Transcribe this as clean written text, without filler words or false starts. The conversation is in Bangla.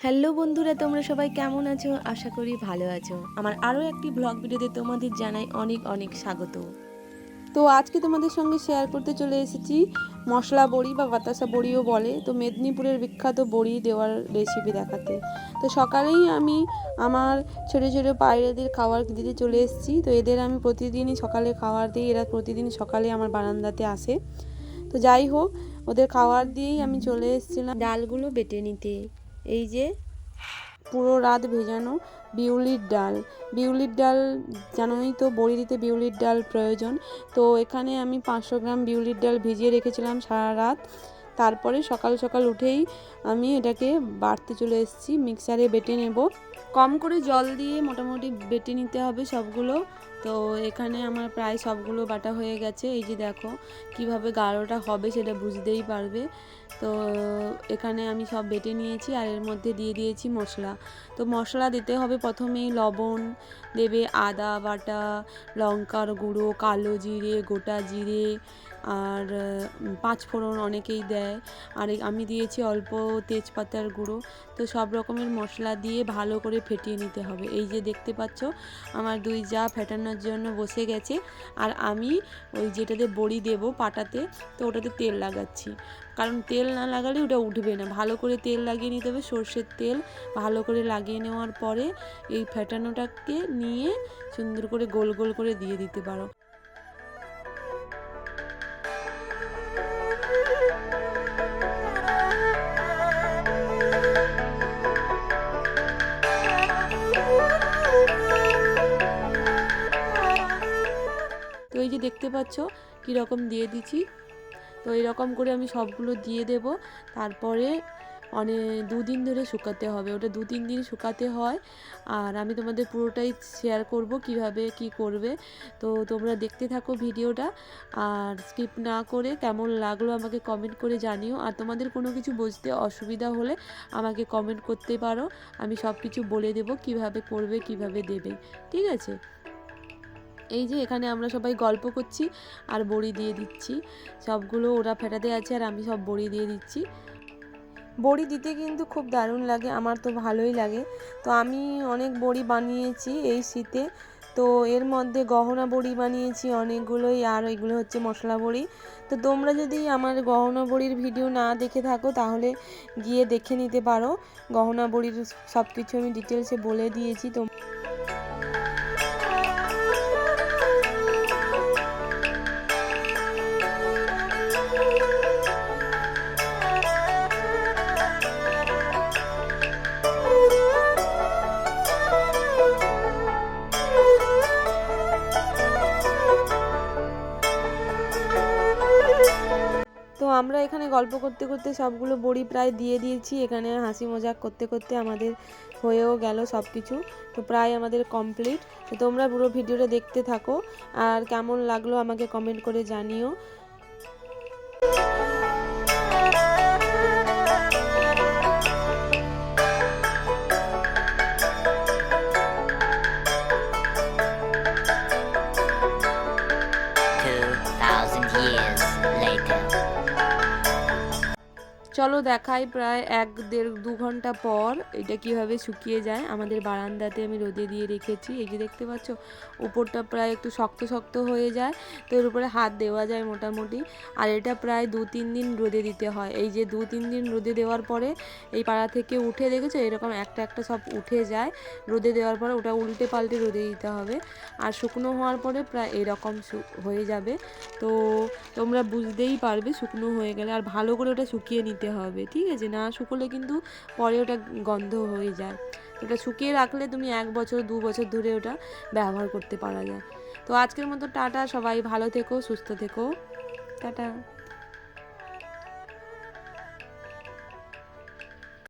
হ্যালো বন্ধুরা, তোমরা সবাই কেমন আছো? আশা করি ভালো আছো। আমার আরও একটি ব্লগ ভিডিওতে তোমাদের জানাই অনেক অনেক স্বাগত। তো আজকে তোমাদের সঙ্গে শেয়ার করতে চলে এসেছি মশলা বড়ি বা বাতাসা বড়িও বলে, তো মেদিনীপুরের বিখ্যাত বড়ি দেওয়ার রেসিপি দেখাতে। তো সকালেই আমি আমার ছোটো ছোটো পায়রাদের খাবার দিতে চলে এসেছি। তো এদের আমি প্রতিদিনই সকালে খাবার দিই, এরা প্রতিদিন সকালে আমার বারান্দাতে আসে। তো যাই হোক, ওদের খাবার দিয়েই আমি চলে এসেছিলাম ডালগুলো বেটে নিতে। এই যে পুরো রাত ভেজানো বিউলির ডাল। বিউলির ডাল জানোই তো, বড়ি দিতে বিউলির ডাল প্রয়োজন। তো এখানে আমি 500 গ্রাম বিউলির ডাল ভিজিয়ে রেখেছিলাম সারা রাত। তারপরে সকাল সকাল উঠেই আমি এটাকে বাটতে চলে এসেছি, মিক্সারে বেটে নেব। কম করে জল দিয়ে মোটামুটি বেটে নিতে হবে সবগুলো। তো এখানে আমার প্রায় সবগুলো বাটা হয়ে গেছে। এই যে দেখো কিভাবে গাঢ়টা হবে সেটা বুঝতেই পারবে। তো এখানে আমি সব বেটে নিয়েছি আর এর মধ্যে দিয়ে দিয়েছি মশলা। তো মশলা দিতে হবে প্রথমেই লবণ দেবে, আদা বাটা, লঙ্কার গুঁড়ো, কালো জিরে, গোটা জিরে আর 5 ফোড়ন অনেকেই দেয়, আর আমি দিয়েছি অল্প তেজপাতার গুঁড়ো। তো সব রকমের মশলা দিয়ে ভালো করে ফেটিয়ে নিতে হবে। এই যে দেখতে পাচ্ছ আমার দুই জা ফেটানোর জন্য বসে গেছে, আর আমি ওই যেটাতে বড়ি দেবো পাটাতে, তো ওটাতে তেল লাগাচ্ছি। কারণ তেল না লাগালে ওটা উঠবে না, ভালো করে তেল লাগিয়ে নিতে হবে। সর্ষের তেল ভালো করে লাগিয়ে নেওয়ার পরে এই ফেটানোটাকে নিয়ে সুন্দর করে গোল গোল করে দিয়ে দিতে পারো। তো এই যে দেখতে পাচ্ছ কীরকম দিয়ে দিচ্ছি। তো এরকম করে আমি সবগুলো দিয়ে দেব। তারপরে অনেক 2 দিন ধরে শুকাতে হবে, ওটা 2-3 দিন শুকাতে হয়। আর আমি তোমাদের পুরোটাই শেয়ার করব কিভাবে কি করবে। তো তোমরা দেখতে থাকো ভিডিওটা, আর স্কিপ না করে কেমন লাগলো আমাকে কমেন্ট করে জানিও। আর তোমাদের কোনো কিছু বুঝতে অসুবিধা হলে আমাকে কমেন্ট করতে পারো, আমি সব কিছু বলে দেব কিভাবে করবে কিভাবে দেবে, ঠিক আছে? এই যে এখানে আমরা সবাই গল্প করছি আর বড়ি দিয়ে দিচ্ছি সবগুলো। ওরা ফেটাতে আছে আর আমি সব বড়ি দিয়ে দিচ্ছি। বড়ি দিতে কিন্তু খুব দারুণ লাগে, আমার তো ভালোই লাগে। তো আমি অনেক বড়ি বানিয়েছি এই শীতে। তো এর মধ্যে গহনা বড়ি বানিয়েছি অনেকগুলোই, আর এগুলো হচ্ছে মশলা বড়ি। তো তোমরা যদি আমার গহনা বড়ির ভিডিও না দেখে থাকো তাহলে গিয়ে দেখে নিতে পারো। গহনা বড়ির সব কিছু আমি ডিটেলসে বলে দিয়েছি। তো তো আমরা এখানে গল্প করতে করতে সবগুলো বড়ি প্রায় দিয়ে দিয়েছি। এখানে হাসি মজাক করতে করতে আমাদের হয়েও গেল সব কিছু। তো প্রায় আমাদের কমপ্লিট। তো তোমরা পুরো ভিডিওটা দেখতে থাকো, আর কেমন লাগলো আমাকে কমেন্ট করে জানিও। চলো দেখাই প্রায় 1-1.5-2 ঘন্টা পর এটা কিভাবে শুকিয়ে যায়। আমাদের বারান্দাতে আমি রোদে দিয়ে রেখেছি। এই যে দেখতে পাচ্ছ উপরটা প্রায় একটু শক্ত শক্ত হয়ে যায়, তো এর উপরে হাত দেওয়া যায় মোটামুটি। আর এটা প্রায় 2-3 দিন রোদে দিতে হয়। এই যে 2-3 দিন রোদে দেওয়ার পরে এই পাড়া থেকে উঠে দেখেছো এরকম একটা একটা সব উঠে যায়। রোদে দেওয়ার পরে ওটা উল্টে পাল্টে রোদে দিতে হবে। আর শুকনো হওয়ার পরে প্রায় এরকম হয়ে যাবে। তো তোমরা বুঝতেই পারবে শুকনো হয়ে গেলে। আর ভালো করে ওটা শুকিয়ে নিতে হবে, ঠিক আছে? না শুকোলে কিন্তু পরে ওটা গন্ধ হয়ে যায়। ওটা শুকিয়ে রাখলে তুমি 1 বছর 2 বছর ধরে ওটা ব্যবহার করতে পারা যায়। তো আজকের মতো টাটা, সবাই ভালো থেকো, সুস্থ থেকো, টাটা।